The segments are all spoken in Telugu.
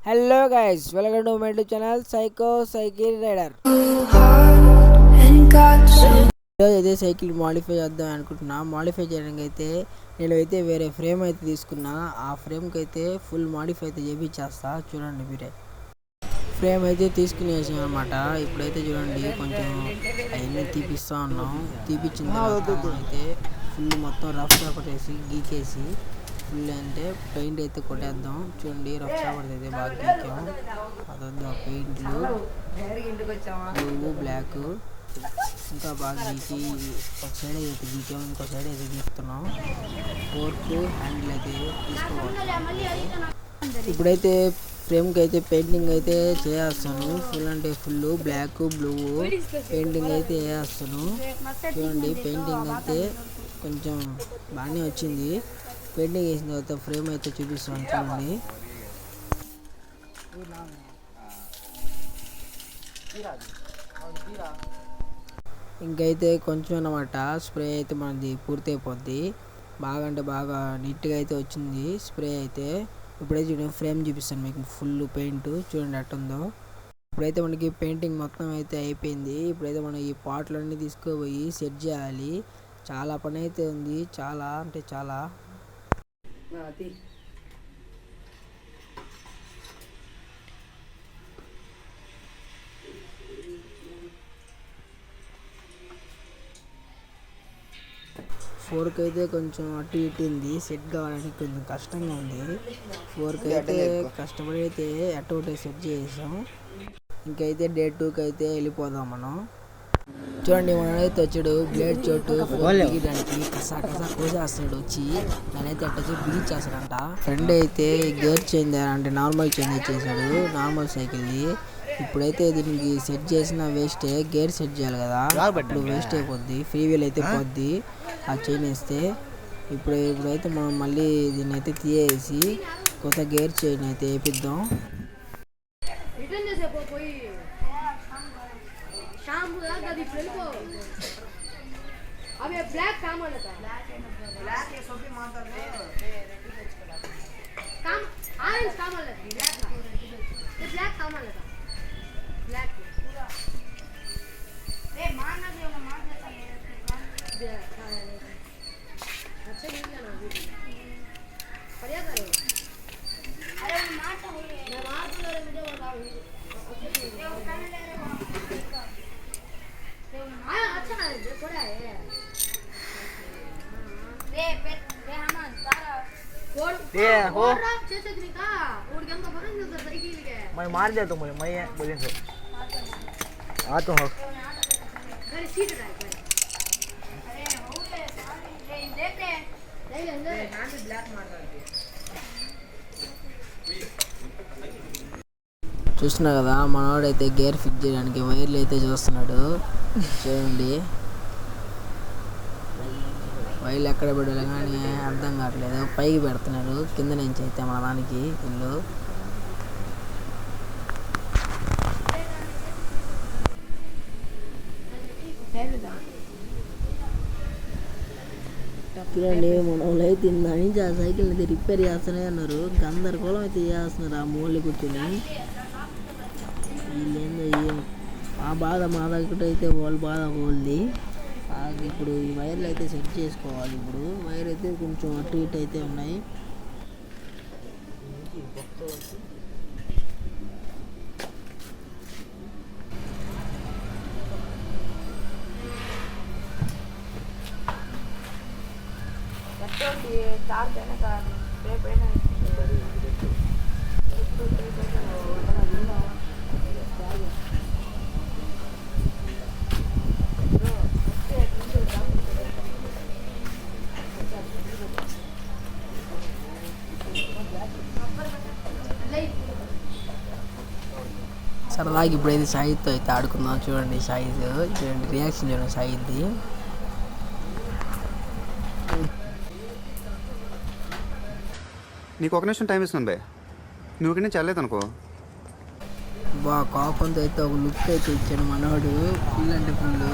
Hello guys, welcome to my YouTube channel psycho cycle rider. ఈరోజు అయితే సైకిల్ మాడిఫై చేద్దాం అనుకుంటున్నా. మాడిఫై చేయడానికి అయితే నేనైతే వేరే ఫ్రేమ్ అయితే తీసుకున్నా. ఆ ఫ్రేమ్కి అయితే ఫుల్ మాడిఫై అయితే చేపించేస్తా. చూడండి మీరే, ఫ్రేమ్ అయితే తీసుకునేసాం అనమాట. ఇప్పుడైతే చూడండి కొంచెం అవన్నీ తీపిస్తా ఉన్నాం. తీపిచ్చిన తర్వాత అయితే ఫుల్ మొత్తం రఫ్ కొట్టేసి గీకేసి ఫుల్ అంటే పెయింట్ అయితే కొట్టేద్దాం. చూడండి రఫ్ చాపడితే అయితే బాగా గీకాం. అదొద్దు ఆ పెయింట్లు బ్లూ బ్లాక్ ఇంకా బాగా గీకి ఒక సైడ్ అయితే గీకాం, ఇంకో సైడ్ అయితే గీస్తున్నాం. ఫోర్క్ హ్యాండిల్ అయితే తీసుకోవాలి. ఇప్పుడైతే ఫ్రేమ్కి అయితే పెయింటింగ్ అయితే చేస్తాను. ఫుల్ అంటే ఫుల్ బ్లాక్ బ్లూ పెయింటింగ్ అయితే వేస్తాను. చూడండి పెయింటింగ్ అయితే కొంచెం బాగానే వచ్చింది. పెయింటింగ్ వేసిన తర్వాత ఫ్రేమ్ అయితే చూపిస్తాను చూడండి. ఇంకైతే కొంచెం అన్నమాట స్ప్రే అయితే మనది పూర్తి అయిపోద్ది. బాగా అంటే బాగా నీట్గా అయితే వచ్చింది స్ప్రే అయితే. ఇప్పుడైతే చూడండి ఫ్రేమ్ చూపిస్తాను మీకు ఫుల్ పెయింట్ చూడండి ఎట్టుందో. ఇప్పుడైతే మనకి పెయింటింగ్ మొత్తం అయితే అయిపోయింది. ఇప్పుడైతే మనం ఈ పాటలన్నీ తీసుకుపోయి సెట్ చేయాలి. చాలా పని అయితే ఉంది, చాలా అంటే చాలా. ఫోర్క్ అయితే కొంచెం అటు ఇటు ఉంది, సెట్ కావడానికి కొంచెం కష్టంగా ఉంది. ఫోర్క్ అయితే కష్టపడి అయితే అటు ఒకటి సెట్ చేసాం. ఇంకైతే డే 2కి అయితే వెళ్ళిపోదాం మనం. చూడండి మనైతే వచ్చాడు బ్లేడ్ చోటు బిగిడానికి కసా కసా కోసేస్తాడు వచ్చి. దానైతే అట్టొచ్చి బిగిచ్చేస్తాడంట. ఫ్రెండ్ అయితే గేర్ చేంజ్ అంటే నార్మల్ చేంజ్ చేశాడు, నార్మల్ సైకిల్ది. ఇప్పుడైతే దీనికి సెట్ చేసిన వేస్టే, గేర్ సెట్ చేయాలి కదా, ఇప్పుడు వేస్ట్ అయిపోద్ది. ఫ్రీ వీల్ అయితే పోద్ది ఆ చైన్ వేస్తే. ఇప్పుడైతే మనం మళ్ళీ దీన్ని అయితే తీయేసి కొత్త గేర్ చైన్ అయితే వేపిద్దాం. मैं मार दिया तो मुझे मैं बोले से आ तो हो చూస్తున్నా కదా మనవాడైతే గేర్ ఫిక్స్ చేయడానికి వైర్లు అయితే చూస్తున్నాడు. చూడండి వైర్లు ఎక్కడ పెట్టాలి కానీ అర్థం కావట్లేదు. పైకి పెడుతున్నారు కింద నుంచి అయితే మన దానికి ఇల్లు. చూడండి మన వాళ్ళు అయితే నుంచి ఆ సైకిల్ అయితే రిపేర్ చేస్తూనే అన్నారు. గందరగోళం అయితే చేస్తున్నారు ఆ మూలకి కూర్చొని. వీళ్ళేందో ఆ బాధ మా దగ్గర అయితే వాళ్ళ బాధ వాళ్ళది. ఇప్పుడు ఈ వైర్లు అయితే సెట్ చేసుకోవాలి. ఇప్పుడు వైర్ అయితే కొంచెం అటు ఇటు అయితే ఉన్నాయి. సరదాగా ఇప్పుడైతే సాయితో అయితే ఆడుకుందాం. చూడండి సాయిద్ చూడండి రియాక్షన్ చూడండి సాయిద్ది. నీకు ఒక నిమిషం టైం ఇస్తున్నాను బే, నువ్వు ఇక్కడ నుంచి వెళ్ళలేదు అనుకో. బాగా కోపంతో అయితే ఒక లుక్ అయితే ఇచ్చాడు మనోడు. ఫుల్ అంటే ఫుల్.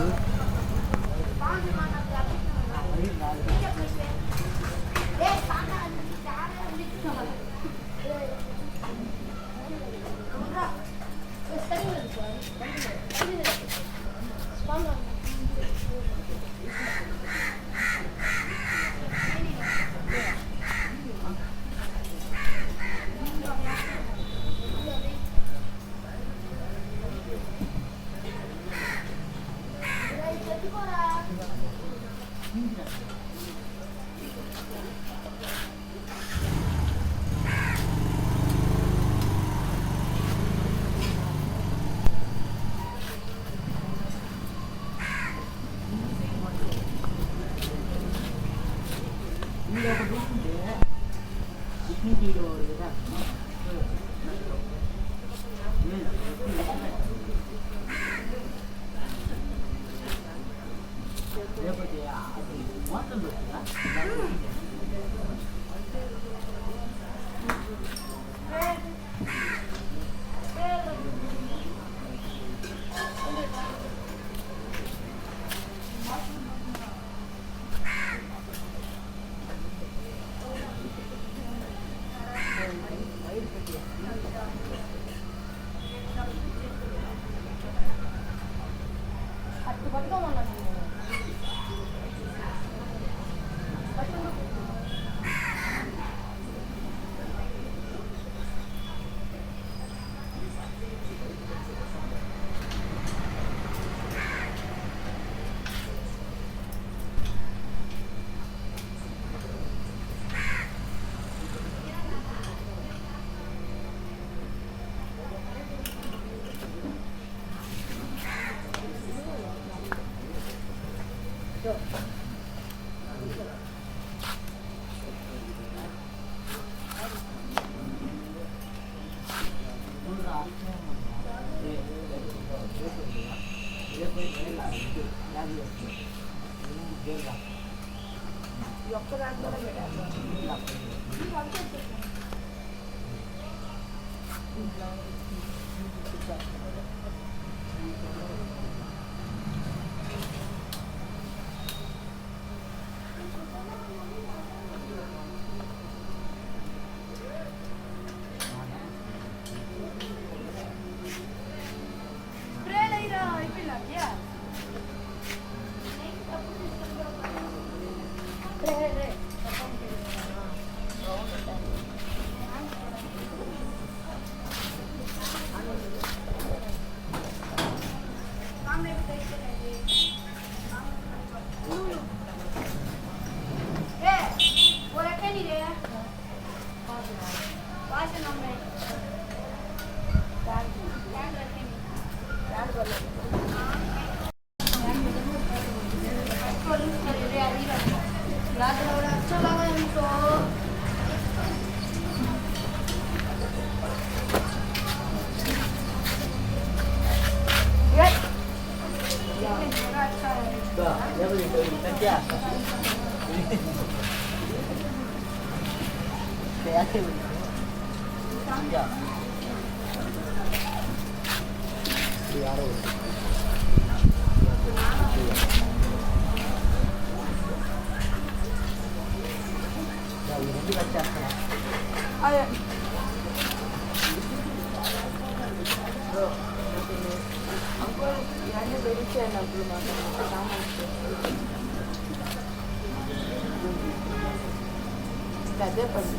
అదే పని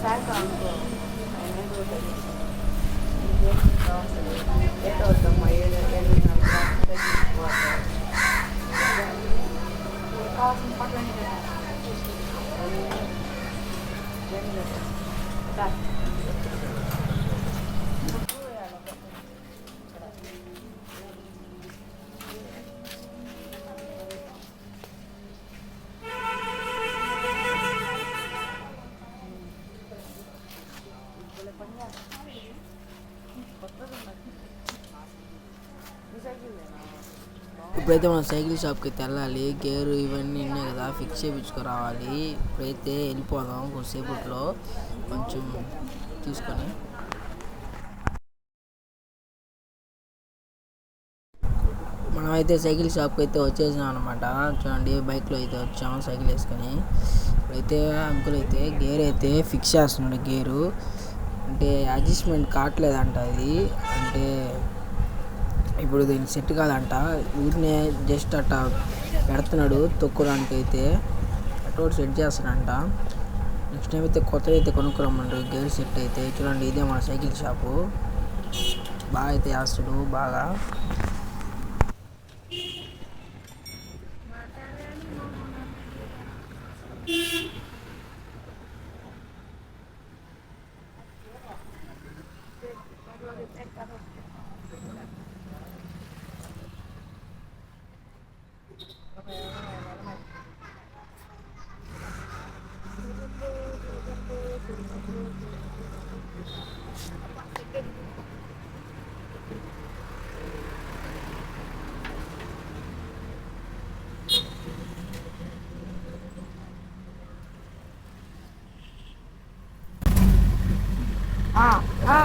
సాయంత్రం అనుకో లేట్ అవుతామ్మా 7:30 కావాల్సిన పట్లని ఇప్పుడైతే మనం సైకిల్ షాప్కి అయితే వెళ్ళాలి. గేరు ఇవన్నీ ఉన్నాయి కదా, ఫిక్స్ చేయించుకురావాలి. ఇప్పుడైతే వెళ్ళిపోదాం కొద్దిసేపట్లో కొంచెం తీసుకొని. మనమైతే సైకిల్ షాప్కి అయితే వచ్చేసాం అనమాట. చూడండి, బైక్లో అయితే వచ్చాము సైకిల్ వేసుకొని. ఇప్పుడైతే అంకుల్ అయితే గేర్ అయితే ఫిక్స్ చేస్తున్నాడు. గేరు అంటే అడ్జస్ట్మెంట్ కావట్లేదంట. అది అంటే ఇప్పుడు దీనికి సెట్ కాదంట. ఊరినే జస్ట్ అట్టా పెడుతున్నాడు తొక్కుడానికి. అయితే అటు సెట్ చేస్తాడంట. నెక్స్ట్ టైం అయితే కొత్తది అయితే కొనుక్కురమ్మంటారు గేర్ సెట్ అయితే. చూడండి, ఇదే మన సైకిల్ షాపు. బాగా అయితే వేస్తాడు బాగా.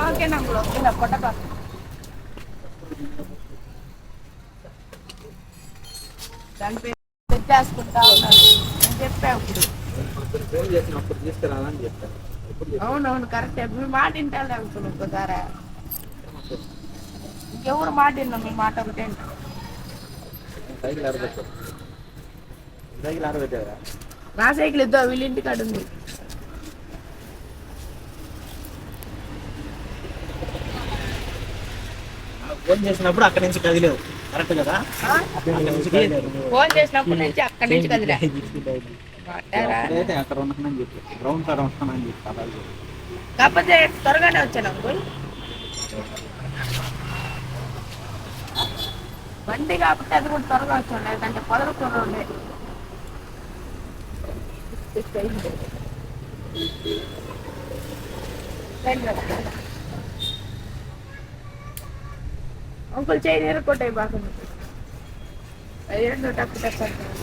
ఓకే నాకు కొట్టక దాని పేరు చేసుకుంటా ఉన్నాను అని చెప్పా. ఇప్పుడు తీసుకురాలని చెప్పాను. అవునవును కరెక్ట్. మీ మాట వింటాలే అంకుల్ ఒక్కసారా. ఇంకెవరు మాట విన్నాం, మీ మాట ఒకటే. నా సైకిల్ ఇద్దో వీళ్ళింటి కాడ ఉంది. ఫోన్ చేసినప్పుడు అక్కడి నుంచి కదిలేవు, కరెక్ట్ కదా? ఫోన్ చేసినప్పుడు నుంచి అక్కడి నుంచి కదిలే. అక్కడ ఉన్నానని చెప్పి గ్రౌండ్ కాడ ఉంటానని చెప్పి కాకపోతే త్వరగానే వచ్చాను అంకుల్. బండి కాబట్టి అది కూడా త్వరగా వచ్చాను, లేదంటే పొదలకూర ఉండే. అంకుల్ చైన్ ఎరగొట్టాయి బాగా అదేంటో టక్ టక్ అంటారు.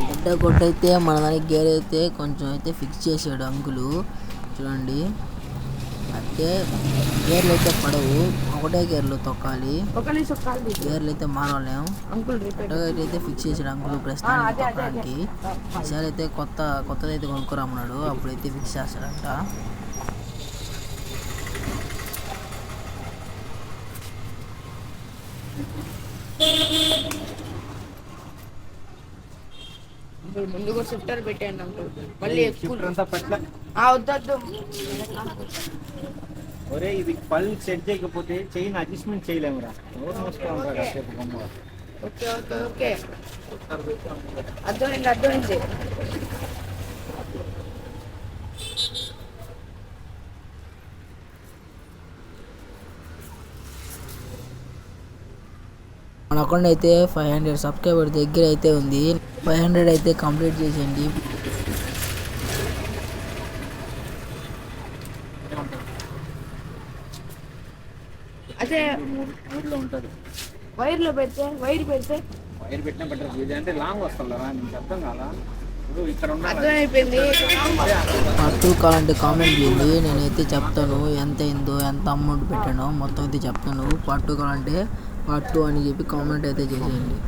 గడ్డ కొట్టయితే మన దానికి గేర్ అయితే కొంచెం అయితే ఫిక్స్ చేసాడు అంకులు. చూడండి అంటే గేర్లు అయితే పడవు, ఒకటే గేర్లు తొక్కాలి, ఒక నిమిషం కాల్ తీసి గేర్లు అయితే మారలేము. అంకుల్ రిపేర్ అయితే ఫిక్స్ చేసాడు అంకులు ప్రస్తుతానికి తొక్కడానికి. ఈసారి అయితే కొత్తదైతే కొనుక్కోరమ్మన్నాడు, అప్పుడైతే ఫిక్స్ చేస్తాడంట. అంకుల్ ముందు కూడా షిఫ్టర్ పెట్టండి అంకుల్. మళ్ళీ ఎక్కువ అంతా పట్ల వద్దొద్దు. ఒరే ఇది పళ్ళు సెట్ చేయకపోతే చైన్ అడ్జస్ట్మెంట్ చేయలేమురా. ఎవరు మోసుకోవాలి కాసేపు బొమ్మ. ఓకే ఓకే ఓకే అర్థమైంది అర్థమైంది. మన అకౌంట్ అయితే 500 సబ్స్క్రైబర్ దగ్గర అయితే ఉంది. 500 అయితే కంప్లీట్ చేసేయండి. అదే ఊర్లో ఉంటుంది. వైర్ పెడితే వైర్ పెట్టినా బెటర్. ఇది అంటే లాంగ్ వస్తుందా నీకు అర్థం కాదా? ఇప్పుడు ఇక్కడ అర్థమైపోయింది. పార్ట్ 2 కావాలంటే కామెంట్ చేయండి, నేనైతే చెప్తాను ఎంత అయిందో, ఎంత అమౌంట్ పెట్టానో మొత్తం అయితే చెప్తాను. పార్ట్ 2 కావాలంటే పార్ట్ 2 అని చెప్పి కామెంట్ అయితే చేసేయండి.